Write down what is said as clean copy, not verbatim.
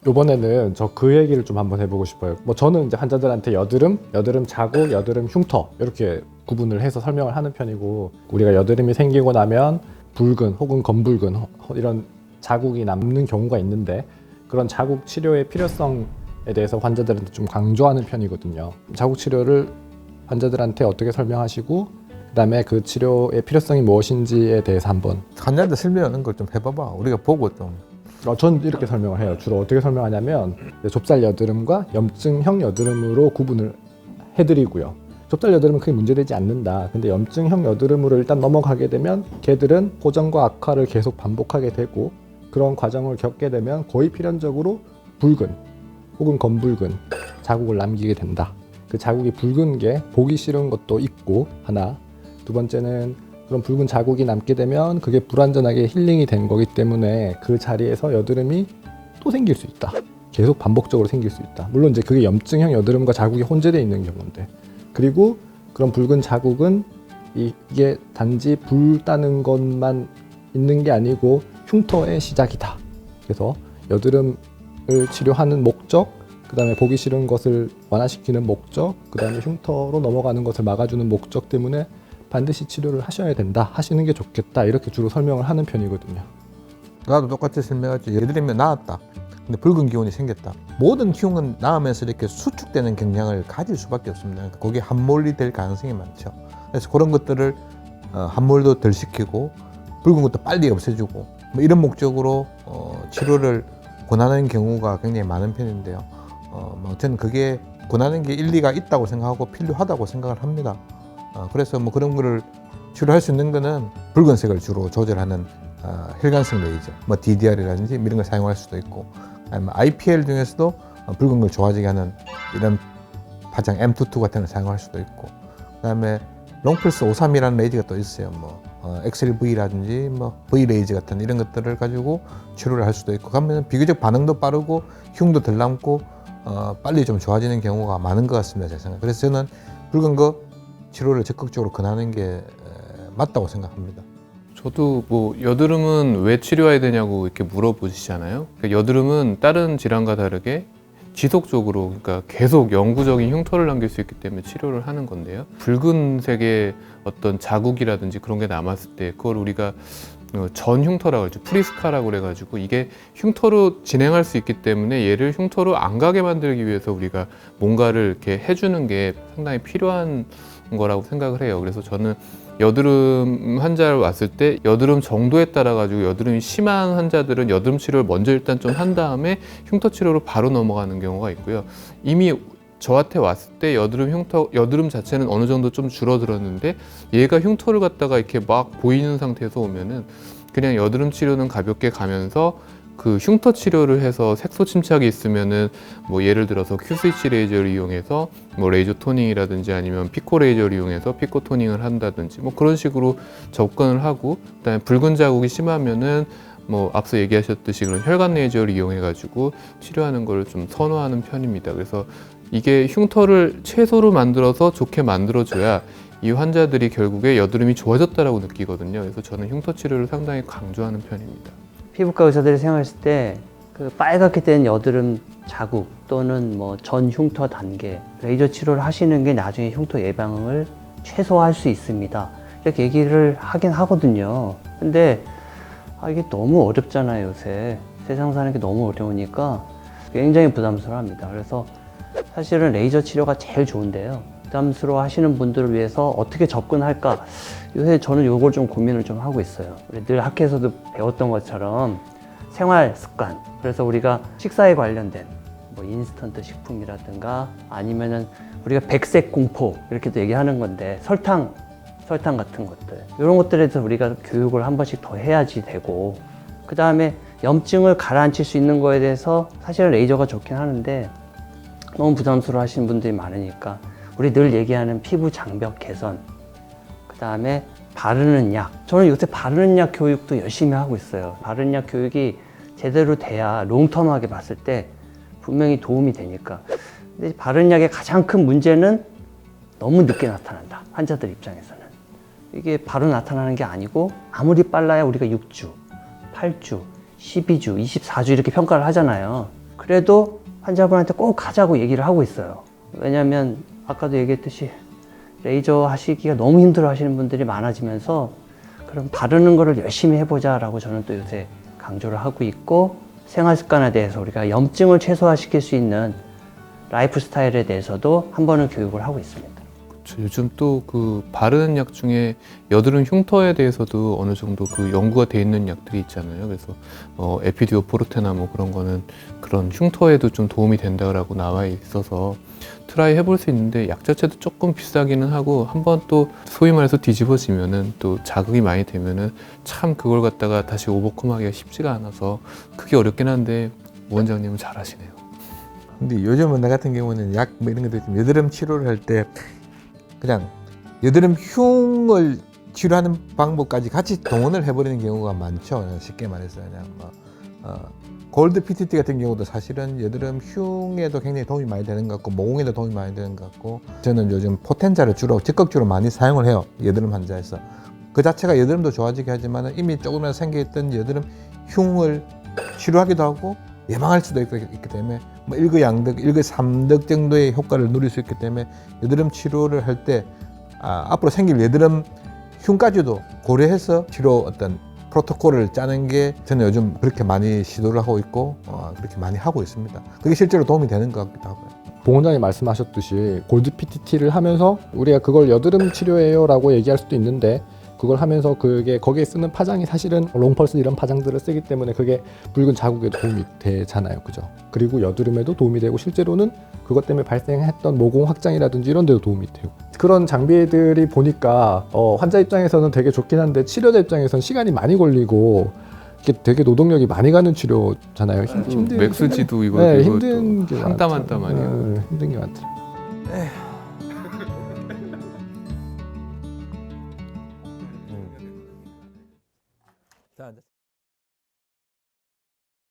이번에는 저 그 얘기를 좀 한번 해보고 싶어요. 뭐 저는 이제 환자들한테 여드름 자국, 여드름 흉터 이렇게 구분을 해서 설명을 하는 편이고, 우리가 여드름이 생기고 나면 붉은 혹은 검붉은 이런 자국이 남는 경우가 있는데, 그런 자국 치료의 필요성에 대해서 환자들한테 좀 강조하는 편이거든요. 자국 치료를 환자들한테 어떻게 설명하시고, 그다음에 그 치료의 필요성이 무엇인지에 대해서 한번 환자한테 설명하는 걸 좀 해봐봐. 우리가 보고 좀. 전 이렇게 설명을 해요. 주로 어떻게 설명하냐면 좁쌀 여드름과 염증형 여드름으로 구분을 해드리고요. 좁쌀 여드름은 크게 문제되지 않는다. 근데 염증형 여드름으로 일단 넘어가게 되면 걔들은 호전과 악화를 계속 반복하게 되고, 그런 과정을 겪게 되면 거의 필연적으로 붉은 혹은 검붉은 자국을 남기게 된다. 그 자국이 붉은 게 보기 싫은 것도 있고 하나, 두 번째는 그런 붉은 자국이 남게 되면 그게 불완전하게 힐링이 된 거기 때문에 그 자리에서 여드름이 또 생길 수 있다. 계속 반복적으로 생길 수 있다. 물론 이제 그게 염증형 여드름과 자국이 혼재되어 있는 경우인데, 그리고 그런 붉은 자국은 이게 단지 붉다는 것만 있는 게 아니고 흉터의 시작이다. 그래서 여드름을 치료하는 목적, 그 다음에 보기 싫은 것을 완화시키는 목적, 그 다음에 흉터로 넘어가는 것을 막아주는 목적 때문에 반드시 치료를 하셔야 된다, 하시는 게 좋겠다, 이렇게 주로 설명을 하는 편이거든요. 나도 똑같이 설명하지. 여드름이 나았다. 근데 붉은 기운이 생겼다. 모든 기운은 나으면서 이렇게 수축되는 경향을 가질 수밖에 없습니다. 거기에 함몰이 될 가능성이 많죠. 그래서 그런 것들을 함몰도 덜 시키고 붉은 것도 빨리 없애주고 뭐 이런 목적으로 치료를 권하는 경우가 굉장히 많은 편인데요. 저는 그게 권하는 게 일리가 있다고 생각하고 필요하다고 생각을 합니다. 그래서 뭐 그런 거를 치료할 수 있는 거는 붉은색을 주로 조절하는 혈관성 레이저, 뭐 DDR이라든지 이런 걸 사용할 수도 있고, 아니면 IPL 중에서도 붉은 걸 좋아지게 하는 이런 파장 M22 같은 걸 사용할 수도 있고, 그다음에 롱플스 53이라는 레이저가 또 있어요. 뭐 XLV라든지 뭐 V 레이저 같은 이런 것들을 가지고 치료를 할 수도 있고, 그러면 비교적 반응도 빠르고 흉도 덜 남고 빨리 좀 좋아지는 경우가 많은 것 같습니다, 제 생각. 그래서 저는 붉은 거 치료를 적극적으로 권하는 게 맞다고 생각합니다. 저도 뭐 여드름은 왜 치료해야 되냐고 이렇게 물어보시잖아요. 그러니까 여드름은 다른 질환과 다르게 지속적으로, 그러니까 계속 영구적인 흉터를 남길 수 있기 때문에 치료를 하는 건데요. 붉은색의 어떤 자국이라든지 그런 게 남았을 때 그걸 우리가 전 흉터라고 하죠. 프리스카라고 그래가지고 이게 흉터로 진행할 수 있기 때문에 얘를 흉터로 안 가게 만들기 위해서 우리가 뭔가를 이렇게 해주는 게 상당히 필요한 거라고 생각을 해요. 그래서 저는 여드름 환자를 왔을 때 여드름 정도에 따라 가지고 여드름이 심한 환자들은 여드름 치료를 먼저 일단 좀 한 다음에 흉터 치료로 바로 넘어가는 경우가 있고요. 이미 저한테 왔을 때 여드름 자체는 어느 정도 좀 줄어들었는데 얘가 흉터를 갖다가 이렇게 막 보이는 상태에서 오면은 그냥 여드름 치료는 가볍게 가면서 그 흉터 치료를 해서 색소 침착이 있으면은 뭐 예를 들어서 Q-스위치 레이저를 이용해서 뭐 레이저 토닝이라든지 아니면 피코 레이저를 이용해서 피코 토닝을 한다든지 뭐 그런 식으로 접근을 하고, 그다음에 붉은 자국이 심하면은 뭐 앞서 얘기하셨듯이 그런 혈관 레이저를 이용해 가지고 치료하는 걸 좀 선호하는 편입니다. 그래서 이게 흉터를 최소로 만들어서 좋게 만들어줘야 이 환자들이 결국에 여드름이 좋아졌다라고 느끼거든요. 그래서 저는 흉터 치료를 상당히 강조하는 편입니다. 피부과 의사들이 생각했을 때 그 빨갛게 된 여드름 자국 또는 뭐 전 흉터 단계 레이저 치료를 하시는 게 나중에 흉터 예방을 최소화할 수 있습니다. 이렇게 얘기를 하긴 하거든요. 근데 이게 너무 어렵잖아요. 요새 세상 사는 게 너무 어려우니까 굉장히 부담스러워합니다. 그래서 사실은 레이저 치료가 제일 좋은데요. 부담스러워 하시는 분들을 위해서 어떻게 접근할까? 요새 저는 이걸 좀 고민을 좀 하고 있어요. 우리 늘 학회에서도 배웠던 것처럼 생활 습관. 그래서 우리가 식사에 관련된 뭐 인스턴트 식품이라든가 아니면은 우리가 백색 공포 이렇게도 얘기하는 건데 설탕 같은 것들. 이런 것들에 대해서 우리가 교육을 한 번씩 더 해야지 되고, 그 다음에 염증을 가라앉힐 수 있는 거에 대해서 사실은 레이저가 좋긴 하는데 너무 부담스러워 하시는 분들이 많으니까 우리 늘 얘기하는 피부 장벽 개선, 그 다음에 바르는 약. 저는 요새 바르는 약 교육도 열심히 하고 있어요. 바르는 약 교육이 제대로 돼야 롱텀하게 봤을 때 분명히 도움이 되니까. 근데 바르는 약의 가장 큰 문제는 너무 늦게 나타난다, 환자들 입장에서는. 이게 바로 나타나는 게 아니고 아무리 빨라야 우리가 6주, 8주, 12주, 24주 이렇게 평가를 하잖아요. 그래도 환자분한테 꼭 하자고 얘기를 하고 있어요. 왜냐하면 아까도 얘기했듯이 레이저 하시기가 너무 힘들어 하시는 분들이 많아지면서 그럼 바르는 거를 열심히 해보자라고 저는 또 요새 강조를 하고 있고, 생활 습관에 대해서 우리가 염증을 최소화시킬 수 있는 라이프 스타일에 대해서도 한 번은 교육을 하고 있습니다. 요즘 또 그 바르는 약 중에 여드름 흉터에 대해서도 어느 정도 그 연구가 돼 있는 약들이 있잖아요. 그래서 에피듀오 포르테나 뭐 그런 거는 그런 흉터에도 좀 도움이 된다라고 나와 있어서 트라이 해볼 수 있는데, 약 자체도 조금 비싸기는 하고 한번 또 소위 말해서 뒤집어지면은 또 자극이 많이 되면은 참 그걸 갖다가 다시 오버컴하기가 쉽지가 않아서 그게 어렵긴 한데 오 원장님은 잘하시네요. 근데 요즘은 나 같은 경우는 약 뭐 이런 것도 있지만 여드름 치료를 할 때 그냥 여드름 흉을 치료하는 방법까지 같이 동원을 해버리는 경우가 많죠. 쉽게 말해서 그냥 골드 PTT 같은 경우도 사실은 여드름 흉에도 굉장히 도움이 많이 되는 것 같고 모공에도 도움이 많이 되는 것 같고, 저는 요즘 포텐자를 적극적으로 많이 사용을 해요. 여드름 환자에서. 그 자체가 여드름도 좋아지게 하지만 이미 조금이라도 생겨있던 여드름 흉을 치료하기도 하고 예방할 수도 있기 때문에 뭐 1거 양득, 1거 3득 정도의 효과를 누릴 수 있기 때문에 여드름 치료를 할 때 앞으로 생길 여드름 흉까지도 고려해서 치료 어떤 프로토콜을 짜는 게 저는 요즘 그렇게 많이 시도를 하고 있고 그렇게 많이 하고 있습니다. 그게 실제로 도움이 되는 것 같기도 하고요. 봉 원장이 말씀하셨듯이 골드 PTT를 하면서 우리가 그걸 여드름 치료예요라고 얘기할 수도 있는데, 그걸 하면서 그게 거기에 쓰는 파장이 사실은 롱펄스 이런 파장들을 쓰기 때문에 그게 붉은 자국에도 도움이 되잖아요, 그죠? 그리고 여드름에도 도움이 되고 실제로는 그것 때문에 발생했던 모공 확장이라든지 이런 데도 도움이 되고, 그런 장비들이 보니까 환자 입장에서는 되게 좋긴 한데 치료자 입장에서는 시간이 많이 걸리고 이게 되게 노동력이 많이 가는 치료잖아요. 힘든 맥스지도 이거 네, 이거 힘든 게 한 땀 많죠. 한 땀 아니에요. 네, 힘든 게 많더라고요. 자,